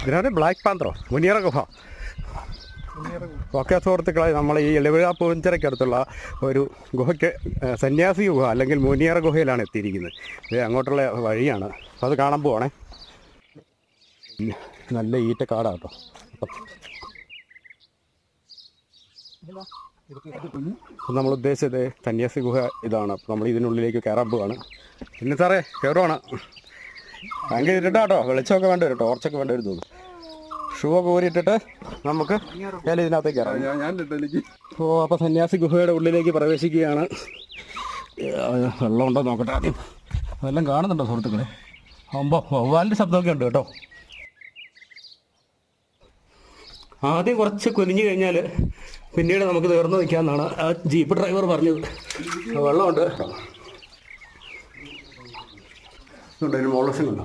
ഇതിനാണ് ബ്ലാക്ക് പാന്തറോ മുനിയറ ഗുഹ. ഓക്കെ സുഹൃത്തുക്കളെ, നമ്മൾ ഈ ഇലവിഴ പൂഞ്ചിറയ്ക്കടുത്തുള്ള ഒരു ഗുഹയ്ക്ക് സന്യാസി ഗുഹ അല്ലെങ്കിൽ മുനിയറ ഗുഹയിലാണ് എത്തിയിരിക്കുന്നത്. ഇത് അങ്ങോട്ടുള്ള വഴിയാണ്. അപ്പോൾ അത് കാണാൻ പോവാണേ. നല്ല ഈറ്റക്കാടാണ് കേട്ടോ. അപ്പം നമ്മൾ ഉദ്ദേശിച്ചത് സന്യാസി ഗുഹ ഇതാണ്. അപ്പോൾ നമ്മൾ ഇതിനുള്ളിലേക്ക് കയറാൻ പോവാണ്. പിന്നെ സാറേ കയറുവാണ്. ഭയങ്കര ഇരുട്ടാട്ടോ, വെളിച്ചമൊക്കെ വേണ്ടി വരും, ടോർച്ചൊക്കെ വേണ്ടി വരും തോന്നുന്നു. ഷൂ ഒക്കെ ഊരിയിട്ടിട്ട് നമുക്ക് ഇതിനകത്തേക്ക് ഇറങ്ങാം. അപ്പോൾ സന്യാസി ഗുഹയുടെ ഉള്ളിലേക്ക് പ്രവേശിക്കുകയാണ്. വെള്ളമുണ്ടോ നോക്കട്ടെ ആദ്യം. അതെല്ലാം കാണുന്നുണ്ടോ സുഹൃത്തുക്കളെ? ആകുമ്പോൾ വവ്വാലിൻ്റെ ശബ്ദമൊക്കെ ഉണ്ട് കേട്ടോ. ആദ്യം കുറച്ച് കുനിഞ്ഞു കഴിഞ്ഞാൽ പിന്നീട് നമുക്ക് തീർന്നു നിൽക്കാമെന്നാണ് ആ ജീപ്പ് ഡ്രൈവർ പറഞ്ഞത്. വെള്ളമുണ്ട് കേട്ടോ. ഒരു മോളോഷൻ ഉണ്ടോ?